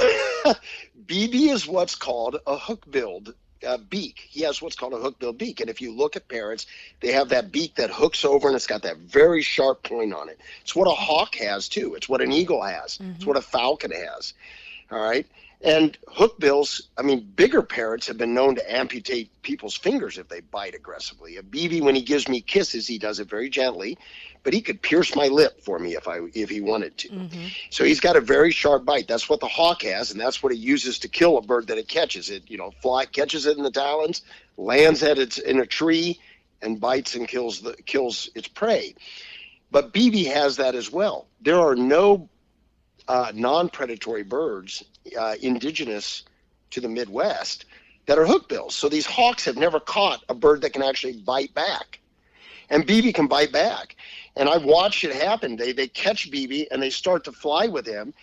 S3: Bebe is what's called a hook-billed beak. He has what's called a hook-billed beak. And if you look at parrots, they have that beak that hooks over and it's got that very sharp point on it. It's what a hawk has too. It's what an eagle has. Mm-hmm. It's what a falcon has. All right. And hookbills, I mean, bigger parrots have been known to amputate people's fingers if they bite aggressively. A Bebe, when he gives me kisses, he does it very gently, but he could pierce my lip for me if he wanted to. Mm-hmm. So he's got a very sharp bite. That's what the hawk has, and that's what it uses to kill a bird that it catches. It, catches it in the talons, lands in a tree, and bites and kills its prey. But Bebe has that as well. There are no non-predatory birds indigenous to the Midwest that are hookbills. So these hawks have never caught a bird that can actually bite back. And Bebe can bite back. And I've watched it happen. They catch Bebe and they start to fly with him.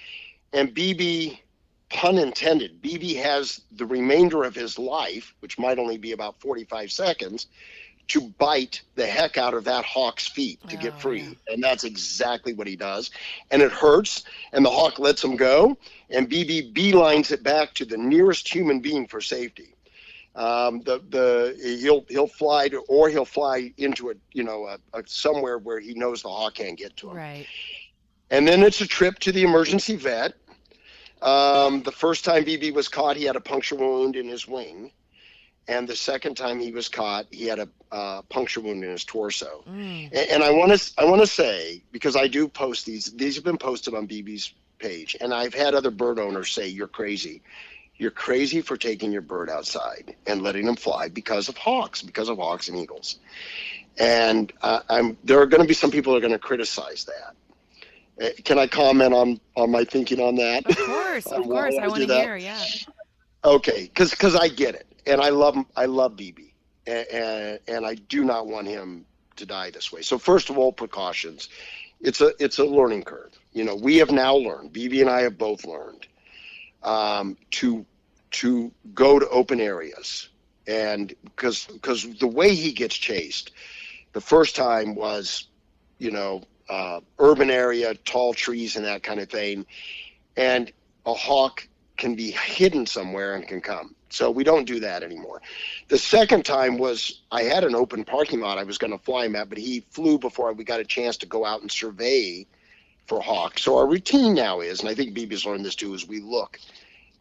S3: And Bebe, pun intended, Bebe has the remainder of his life, which might only be about 45 seconds, to bite the heck out of that hawk's feet to get free.
S2: Yeah.
S3: And that's exactly what he does. And it hurts, and the hawk lets him go, and BB beelines it back to the nearest human being for safety. He'll fly to, or he'll fly into a somewhere where he knows the hawk can't get to him.
S2: Right.
S3: And then it's a trip to the emergency vet. The first time BB was caught, he had a puncture wound in his wing. And the second time he was caught, he had a puncture wound in his torso. And I want to say, because I do post these have been posted on BB's page, and I've had other bird owners say, you're crazy. You're crazy for taking your bird outside and letting them fly because of hawks and eagles. And there are going to be some people that are going to criticize that. Can I comment on my thinking on that?
S2: Of course. I want to hear, yeah.
S3: Okay, because I get it. And I love BB, and I do not want him to die this way. So first of all, precautions. It's a learning curve. We have now learned. BB and I have both learned to go to open areas, and because the way he gets chased, the first time was, urban area, tall trees, and that kind of thing, and a hawk can be hidden somewhere and can come. So we don't do that anymore. The second time was, I had an open parking lot I was going to fly him at, but he flew before we got a chance to go out and survey for hawks. So our routine now is, and I think BB's learned this too, is we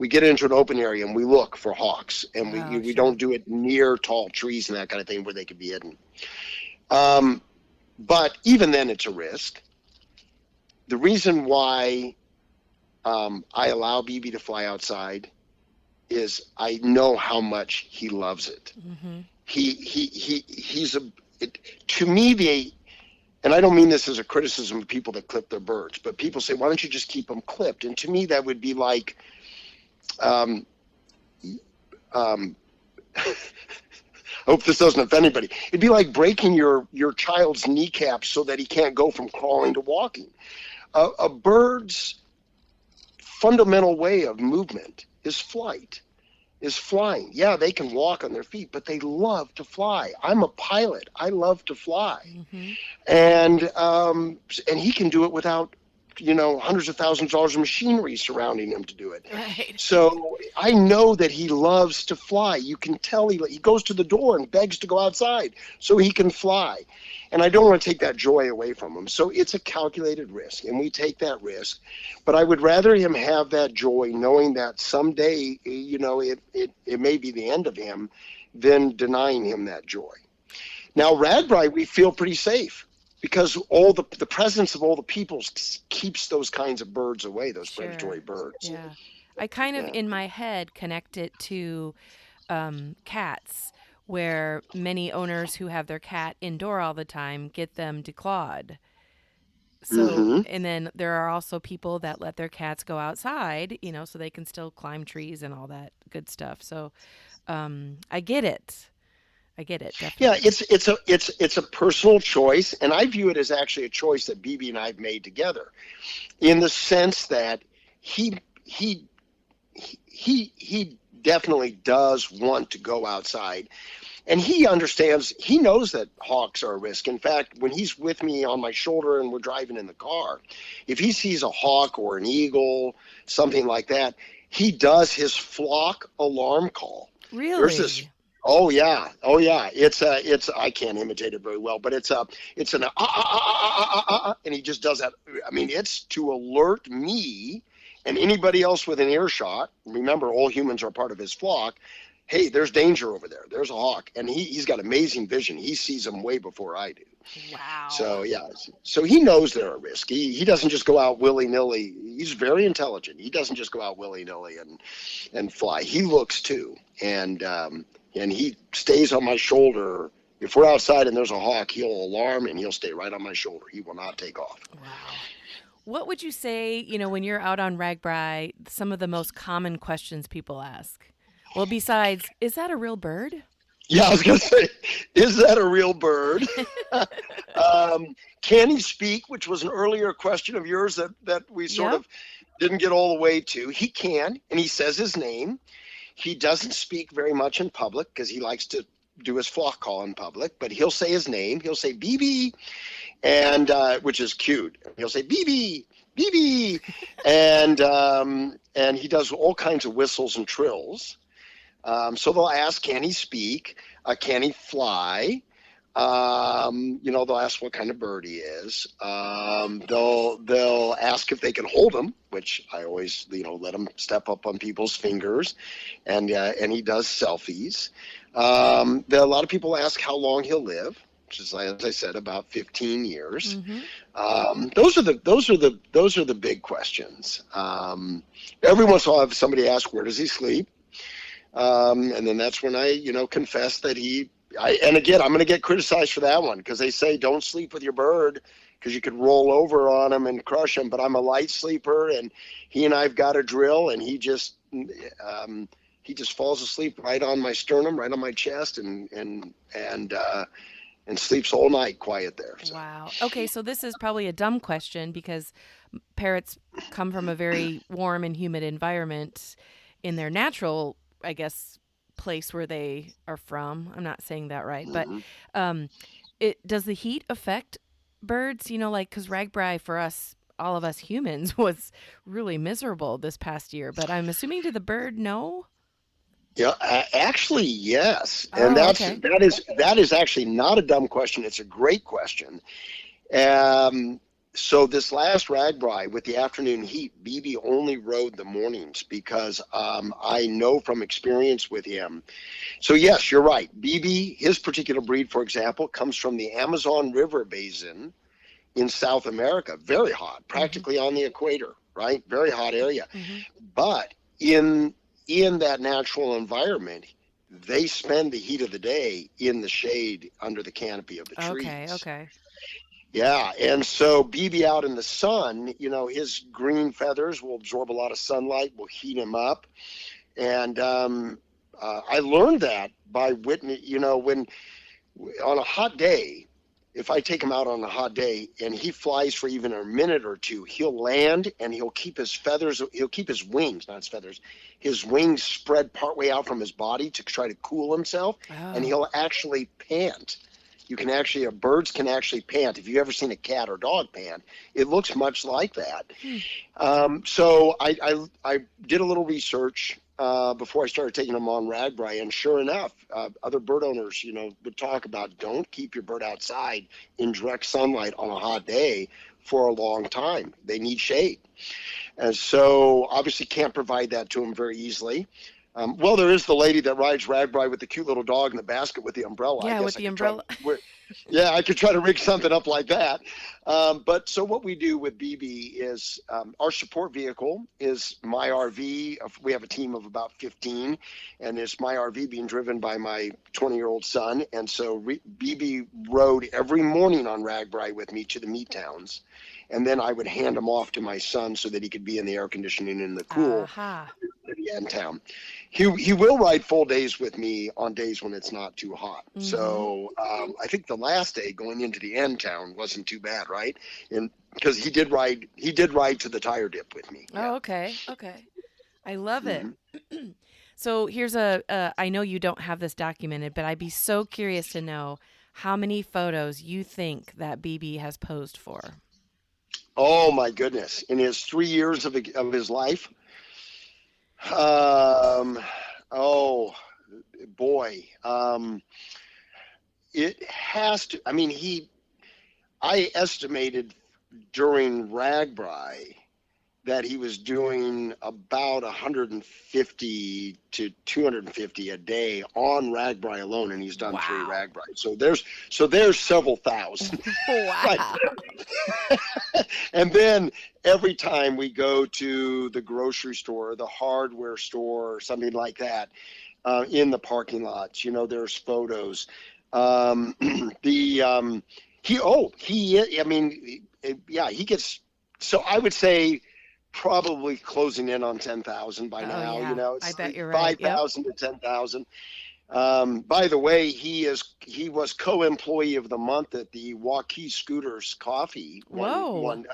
S3: get into an open area and we look for hawks, and we don't do it near tall trees and that kind of thing where they could be hidden. But even then it's a risk. The reason why I allow BB to fly outside is I know how much he loves it. Mm-hmm. To me, and I don't mean this as a criticism of people that clip their birds, but people say, why don't you just keep them clipped? And to me, that would be like, I hope this doesn't offend anybody. It'd be like breaking your child's kneecaps so that he can't go from crawling to walking. A bird's fundamental way of movement is flight, is flying. Yeah, they can walk on their feet, but they love to fly. I'm a pilot. I love to fly. Mm-hmm. And he can do it without, hundreds of thousands of dollars of machinery surrounding him to do it.
S2: Right.
S3: So I know that he loves to fly. You can tell he goes to the door and begs to go outside so he can fly. And I don't want to take that joy away from him. So it's a calculated risk, and we take that risk. But I would rather him have that joy knowing that someday, it may be the end of him, than denying him that joy. Now, RAGBRAI, we feel pretty safe because all the presence of all the people keeps those kinds of birds away, those predatory birds.
S2: Yeah. I kind of, in my head, connect it to cats, where many owners who have their cat indoor all the time get them declawed. So, and then there are also people that let their cats go outside, so they can still climb trees and all that good stuff. So, I get it. Definitely.
S3: Yeah, it's a personal choice, and I view it as actually a choice that BB and I have made together, in the sense that he definitely does want to go outside. And he understands, he knows that hawks are a risk. In fact, when he's with me on my shoulder and we're driving in the car, if he sees a hawk or an eagle, something like that, he does his flock alarm call.
S2: Really?
S3: There's this, oh yeah. It's I can't imitate it very well, but it's an and he just does that. I mean, it's to alert me and anybody else within earshot. Remember, all humans are part of his flock. Hey, there's danger over there. There's a hawk. And he's got amazing vision. He sees them way before I do.
S2: Wow.
S3: So, yeah. So he knows they're a risk. He doesn't just go out willy-nilly. He's very intelligent. He doesn't just go out willy-nilly and fly. He looks, too. And he stays on my shoulder. If we're outside and there's a hawk, he'll alarm and he'll stay right on my shoulder. He will not take off.
S2: Wow. What would you say, when you're out on RAGBRAI, some of the most common questions people ask? Well, besides, is that a real bird?
S3: Yeah, I was going to say, is that a real bird? Can he speak, which was an earlier question of yours that we sort of didn't get all the way to. He can, and he says his name. He doesn't speak very much in public because he likes to do his flock call in public, but he'll say his name. He'll say Bebe, and which is cute. He'll say Bebe, Bebe, and he does all kinds of whistles and trills. So they'll ask, can he speak? Can he fly? They'll ask what kind of bird he is. They'll ask if they can hold him, which I always, let him step up on people's fingers, and he does selfies. A lot of people ask how long he'll live, which is, as I said, about 15 years.
S2: Mm-hmm.
S3: Those are the big questions. Every once in a while, I have somebody ask, where does he sleep? And then that's when I, confess that and again, I'm going to get criticized for that one, because they say don't sleep with your bird because you could roll over on him and crush him. But I'm a light sleeper, and he and I've got a drill, and he just falls asleep right on my sternum, right on my chest, and sleeps all night quiet there. So.
S2: Wow. Okay, so this is probably a dumb question because parrots come from a very warm and humid environment in their natural, I guess, place where they are from. I'm not saying that right, but does the heat affect birds? Because RAGBRAI for us, all of us humans, was really miserable this past year. But I'm assuming, did the bird know?
S3: Yeah, actually, yes,
S2: Oh,
S3: and
S2: okay.
S3: that is actually not a dumb question. It's a great question. So this last RAGBRAI with the afternoon heat, Bebe only rode the mornings because I know from experience with him. So yes, you're right. Bebe, his particular breed, for example, comes from the Amazon River Basin in South America. Very hot, practically on the equator, right? Very hot area.
S2: Mm-hmm.
S3: But in that natural environment, they spend the heat of the day in the shade under the canopy of the trees.
S2: Okay.
S3: Yeah, and so Bebe out in the sun, his green feathers will absorb a lot of sunlight, will heat him up. And I learned that by witness, when on a hot day, if I take him out on a hot day and he flies for even a minute or two, he'll land and he'll keep his wings, not his feathers, his wings spread partway out from his body to try to cool himself, and he'll actually pant. Birds can actually pant. If you've ever seen a cat or dog pant, it looks much like that. So I did a little research before I started taking them on RAGBRAI, and sure enough, other bird owners, would talk about don't keep your bird outside in direct sunlight on a hot day for a long time. They need shade. And so obviously can't provide that to them very easily. Well, there is the lady that rides RAGBRAI with the cute little dog in the basket with the umbrella.
S2: Yeah, with the umbrella.
S3: I could try to rig something up like that. But so what we do with Bebe is our support vehicle is my RV. We have a team of about 15, and it's my RV being driven by my 20-year-old son. And so Bebe rode every morning on RAGBRAI with me to the meat towns. And then I would hand him off to my son so that he could be in the air conditioning in the cool in town. He will ride full days with me on days when it's not too hot. Mm-hmm. So I think the last day going into the end town wasn't too bad, right? And because he did ride to the tire dip with me.
S2: Oh, okay. I love it. So here's I know you don't have this documented, but I'd be so curious to know how many photos you think that Bebe has posed for.
S3: Oh my goodness! In his 3 years of his life, oh boy, it has to. I mean, I estimated during RAGBRAI that he was doing about 150 to 250 a day on RAGBRAI alone, and he's done 3 RAGBRAI. So there's several thousand.
S2: Wow.
S3: And then every time we go to the grocery store, the hardware store, or something like that, in the parking lots, there's photos. He gets. So I would say probably closing in on 10,000 by now.
S2: Yeah. I bet you're right.
S3: 5,000 to 10,000. By the way, he was co-employee of the month at the Waukee Scooters Coffee one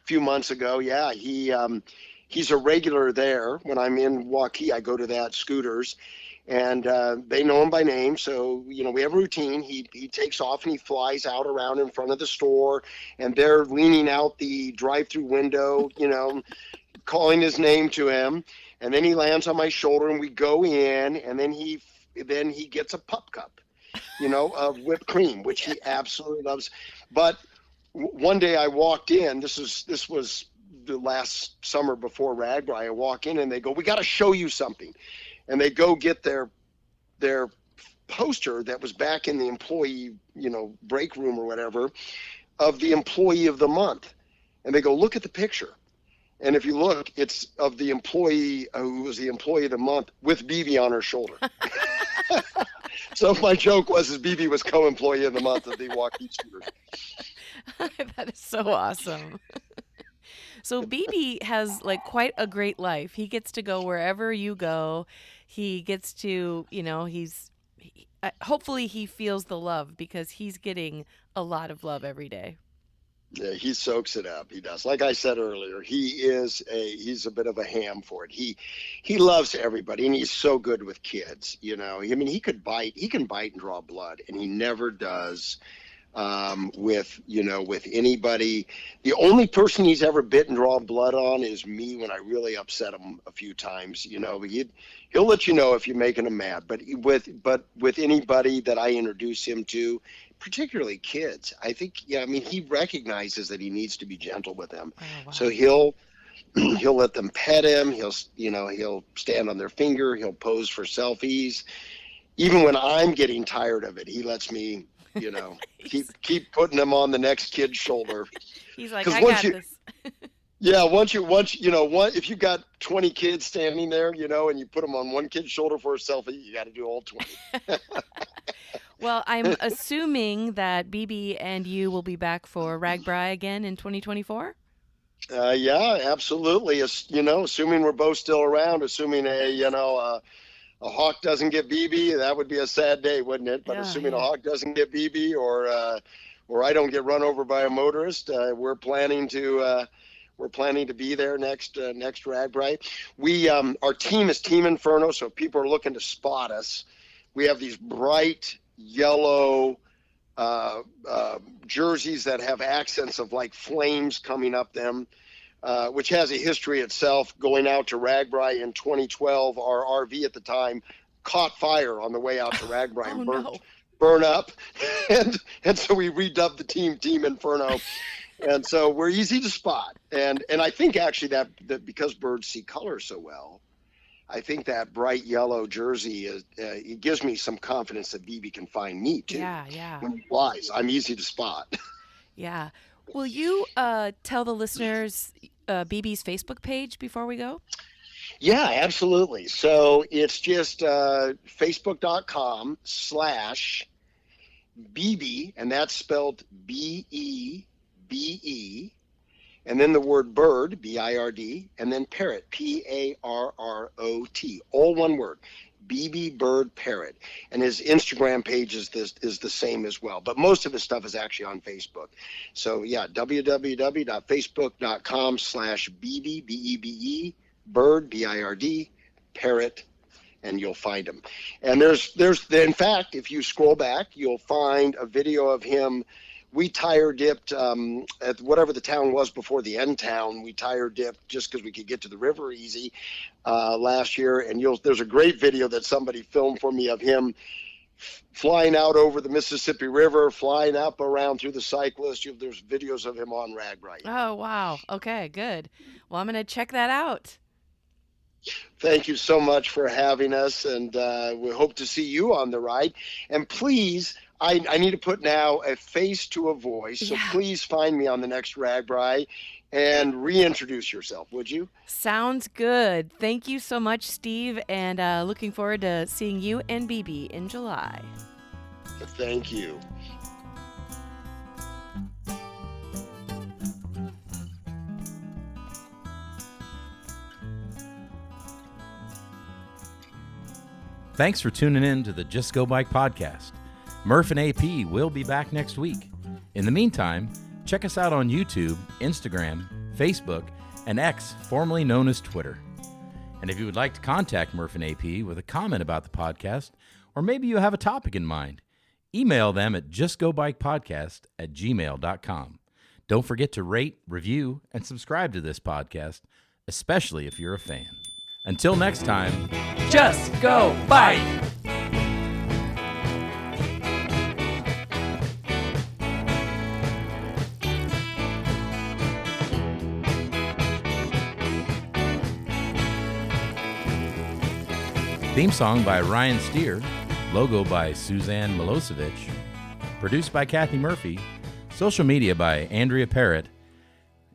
S3: few months ago. Yeah, he's a regular there. When I'm in Waukee, I go to that Scooters, And they know him by name. So, you know, we have a routine. He takes off and he flies out around in front of the store, and they're leaning out the drive-through window, you know, calling his name to him. And then he lands on my shoulder and we go in, and then he gets a pup cup, you know, of whipped cream, which he absolutely loves. But one day I walked in, this was the last summer before RAGBRAI. I walk in and they go, "We got to show you something." And they go get their poster that was back in the employee, you know, break room or whatever, of the employee of the month. And they go, "Look at the picture." And if you look, it's of the employee who was the employee of the month with Bebe on her shoulder. So my joke was, Bebe was co-employee of the month of the walking scooters.
S2: That is so awesome. So Bebe has like quite a great life. He gets to go wherever you go. He gets to, you know, hopefully he feels the love, because he's getting a lot of love every day.
S3: Yeah, he soaks it up. He does. Like I said earlier, he's a bit of a ham for it. He loves everybody, and he's so good with kids. You know, I mean, he can bite and draw blood, and he never does with anybody. The only person he's ever bit and drawn blood on is me, when I really upset him a few times. You know, he'll let you know if you're making him mad. But with anybody that I introduce him to, particularly kids, I think, I mean, he recognizes that he needs to be gentle with them. Oh, wow. So he'll let them pet him. He'll stand on their finger. He'll pose for selfies. Even when I'm getting tired of it, he lets me, you know, keep putting them on the next kid's shoulder.
S2: He's like, "I got this."
S3: Yeah, if you got 20 kids standing there, you know, and you put them on one kid's shoulder for a selfie, you got to do all 20.
S2: Well, I'm assuming that Bebe and you will be back for RAGBRAI again in 2024?
S3: Yeah, absolutely. You know, assuming we're both still around, assuming a hawk doesn't get Bebe, that would be a sad day, wouldn't it? But assuming a hawk doesn't get Bebe, or I don't get run over by a motorist, we're planning to be there next RAGBRAI. Our team is Team Inferno, so if people are looking to spot us, we have these bright yellow jerseys that have accents of like flames coming up them, which has a history itself. Going out to RAGBRAI in 2012, our RV at the time caught fire on the way out to RAGBRAI and burned up, and so we redubbed the Team Inferno. And so we're easy to spot, and I think actually that because birds see color so well, I think that bright yellow jersey it gives me some confidence that Bebe can find me too.
S2: Yeah.
S3: When he flies, I'm easy to spot.
S2: Yeah. Will you tell the listeners Bebe's Facebook page before we go?
S3: Yeah, absolutely. So it's just facebook.com/Bebe, and that's spelled BEBE. And then the word bird, BIRD, and then parrot, PARROT, all one word, Bebe Bird Parrot. And his Instagram page is the same as well. But most of his stuff is actually on Facebook. So yeah, www.facebook.com/Bebe, BEBE, bird, BIRD, parrot, and you'll find him. And there's in fact, if you scroll back, you'll find a video of him. We tire dipped at whatever the town was before the end town. We tire dipped just because we could get to the river easy last year. And there's a great video that somebody filmed for me of him flying out over the Mississippi River, flying up around through the cyclist. There's videos of him on RAGBRAI.
S2: Oh, wow. Okay, good. Well, I'm going to check that out.
S3: Thank you so much for having us, and we hope to see you on the ride. And please, I need to put now a face to a voice, so please find me on the next RAGBRAI and reintroduce yourself, would you?
S2: Sounds good. Thank you so much, Steve, and looking forward to seeing you and Bebe in July.
S3: Thank you.
S1: Thanks for tuning in to the Just Go Bike podcast. Murph and AP will be back next week. In the meantime, check us out on YouTube, Instagram, Facebook, and X, formerly known as Twitter. And if you would like to contact Murph and AP with a comment about the podcast, or maybe you have a topic in mind, email them at justgobikepodcast@gmail.com. Don't forget to rate, review, and subscribe to this podcast, especially if you're a fan. Until next time,
S2: Just go bike!
S1: Theme song by Ryan Steer, logo by Suzanne Milosevic, produced by Kathy Murphy, social media by Andrea Parrott,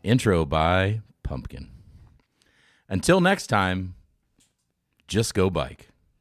S1: intro by Pumpkin. Until next time, just go bike.